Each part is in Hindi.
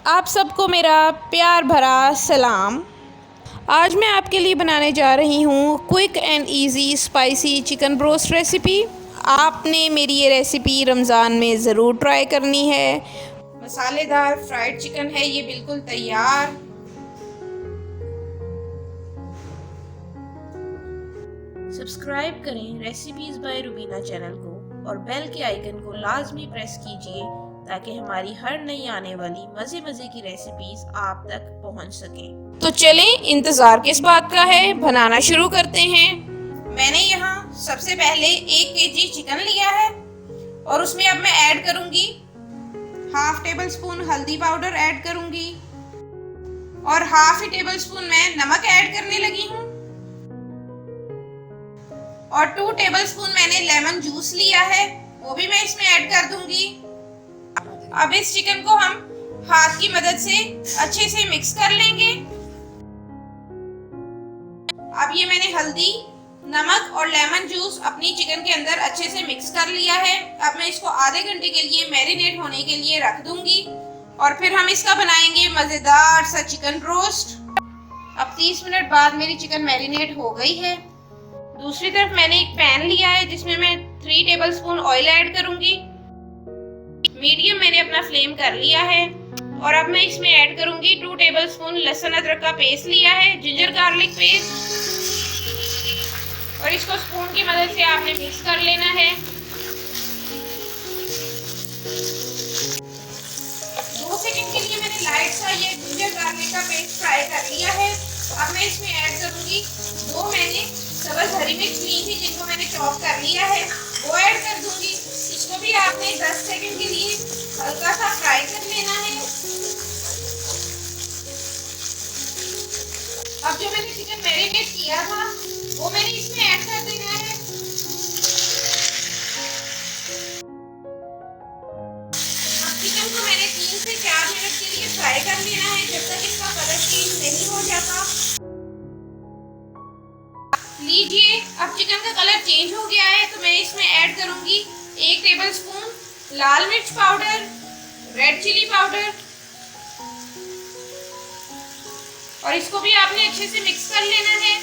आप सबको मेरा प्यार भरा सलाम। आज मैं आपके लिए बनाने जा रही हूँ quick and easy spicy chicken broast recipe. आपने मेरी ये रेसिपी रमज़ान में ज़रूर ट्राई करनी है। मसालेदार फ्राइड चिकन है ये बिल्कुल तैयार। सब्सक्राइब करें रेसिपीज़ बाय रुबीना चैनल को और बेल के आइकन को लाजमी प्रेस कीजिए ताकि हमारी हर नई आने वाली मज़े मज़े की रेसिपीज़ आप तक पहुंच सकें। तो चलें, इंतज़ार किस बात का है, बनाना शुरू करते हैं। मैंने यहाँ सबसे पहले 1 केजी चिकन लिया है और उसमें अब मैं ऐड करूँगी हाफ टेबल स्पून हल्दी पाउडर ऐड करूँगी और हाफ टेबल स्पून मैं नमक ऐड करने लगी हूँ और 2 टेबलस्पून मैंने लेमन जूस लिया है, वो भी मैं इसमें ऐड कर दूंगी। अब इस चिकन को हम हाथ की मदद से अच्छे से मिक्स कर लेंगे। अब ये मैंने हल्दी, नमक और लेमन जूस अपनी चिकन के अंदर अच्छे से मिक्स कर लिया है। अब मैं इसको आधे घंटे के लिए मैरिनेट होने के लिए रख दूंगी और फिर हम इसका बनाएंगे मजेदार सा चिकन रोस्ट। अब 30 मिनट बाद मेरी चिकन मैरिनेट हो गई है। दूसरी तरफ मैंने एक पैन लिया है जिसमें मैं 3 टेबलस्पून ऑयल ऐड करूंगी। मीडियम मैंने अपना फ्लेम कर लिया है और अब मैं इसमें ऐड करूंगी 2 टेबलस्पून लहसुन अदरक का पेस्ट लिया है, जिंजर गार्लिक पेस्ट, और इसको स्पून की मदद से आपने मिक्स कर लेना है। 2 सेकंड के लिए मैंने लाइट सा ये जिंजर गार्लिक का पेस्ट फ्राई कर लिया है। अब मैं इसमें ऐड करूंगी 2 मैंने सब्ज़ हरी मिर्च ली थी जिनको मैंने चॉप कर लिया है, वो ऐड कर दूंगी। इसको भी आपने 10 सेकंड के लिए हल्का सा फ्राई कर लेना है। अब जो मैंने चिकन मैरिनेट किया था वो मैंने इसमें ऐड कर देना है। अब चिकन को मैंने 3 से 4 मिनट के लिए फ्राई कर लेना है जब तक इसका कलर चेंज नहीं हो जाता। लीजिए, अब चिकन का कलर चेंज हो गया है तो मैं इसमें ऐड करूंगी 1 टेबलस्पून लाल मिर्च पाउडर, रेड चिली पाउडर, और इसको भी आपने अच्छे से मिक्स कर लेना है।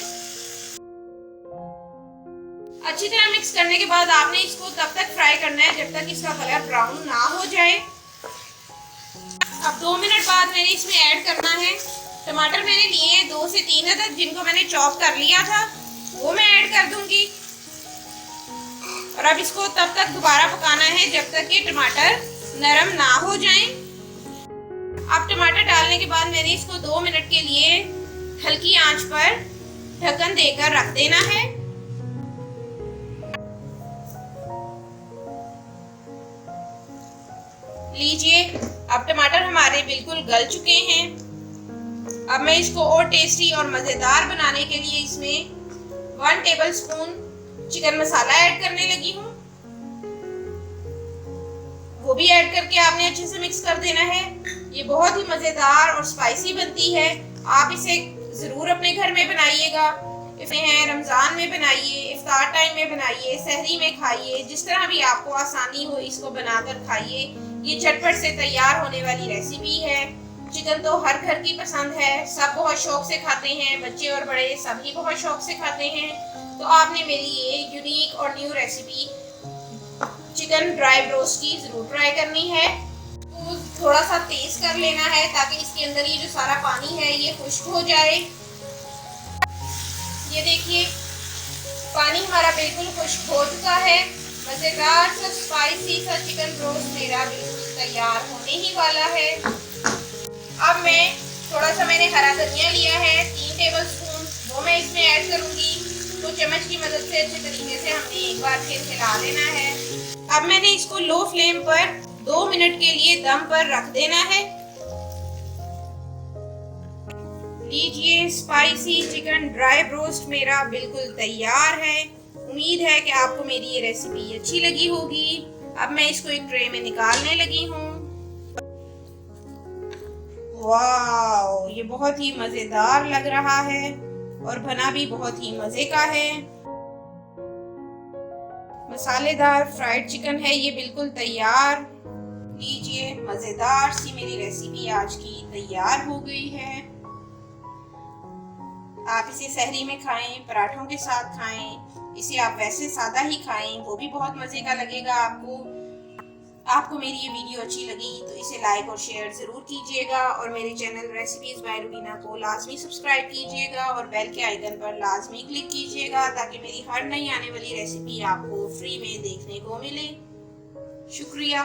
अच्छी तरह मिक्स करने के बाद आपने इसको तब तक फ्राई करना है जब तक इसका कलर ब्राउन ना हो जाए। अब 2 मिनट बाद मैंने इसमें ऐड करना है टमाटर। मैंने लिए हैं 2 से 3 अदद जिनको मैंने चॉप कर लिया था, वो मैं ऐड कर दूंगी और अब इसको तब तक दोबारा पकाना है जब तक कि टमाटर नरम ना हो जाएं। अब टमाटर डालने के बाद मैंने इसको 2 मिनट के लिए हल्की आंच पर ढक्कन देकर रख देना है। लीजिए, अब टमाटर हमारे बिल्कुल गल चुके हैं। अब मैं इसको और टेस्टी और मजेदार बनाने के लिए इसमें 1 टेबलस्पून चिकन मसाला ऐड करने लगी हूँ, वो भी ऐड करके आपने अच्छे से मिक्स कर देना है। ये बहुत ही मजेदार और स्पाइसी बनती है, आप इसे जरूर अपने घर में बनाइएगा। इसे हैं रमजान में बनाइए, इफ्तार टाइम में बनाइए, सहरी में खाइए, जिस तरह भी आपको आसानी हो इसको बनाकर खाइए। ये झटपट से तैयार होने वाली रेसिपी है। चिकन तो हर घर की पसंद है, सब बहुत शौक से खाते हैं, बच्चे और बड़े सभी बहुत शौक से खाते हैं। तो आपने मेरी ये यूनिक और new recipe chicken dry broast की जरूर ट्राई करनी है। तो थोड़ा सा तेज कर लेना है ताकि इसके अंदर ये जो सारा पानी है ये खुश्क हो जाए। ये देखिए, पानी हमारा बिल्कुल खुश्क हो चुका है। मजेदार सा स्पाइसी सा चिकन ब्रोस्ट मेरा बिल्कुल तैयार होने ही वाला है। अब मैं थोड़ा सा मैंने हरा धनिया लिया है 3 टेबलस्पून, वो मैं इसमें ऐड करूंगी। तो चम्मच की मदद से अच्छे तरीके से हमने एक बार फिर हिला लेना है। अब मैंने इसको लो फ्लेम पर 2 मिनट के लिए दम पर रख देना है। लीजिए, स्पाइसी चिकन ड्राई ब्रोस्ट मेरा बिल्कुल तैयार है। उम्मीद है कि आपको मेरी ये रेसिपी अच्छी लगी होगी। अब मैं इसको एक ट्रे में निकालने लगी हूँ। वाह, ये बहुत ही मजेदार लग रहा है और बना भी बहुत ही मजे का है। मसालेदार फ्राइड चिकन है ये बिल्कुल तैयार। लीजिए, मज़ेदार सी मेरी रेसिपी आज की तैयार हो गई है। आप इसे सहरी में खाएं, पराठों के साथ खाएं, इसे आप वैसे सादा ही खाएं, वो भी बहुत मज़े का लगेगा आपको मेरी ये वीडियो अच्छी लगी तो इसे लाइक और शेयर ज़रूर कीजिएगा और मेरे चैनल रेसिपीज़ बाय रुबीना को लाजमी सब्सक्राइब कीजिएगा और बेल के आइकन पर लाजमी क्लिक कीजिएगा ताकि मेरी हर नई आने वाली रेसिपी आपको फ्री में देखने को मिले। शुक्रिया।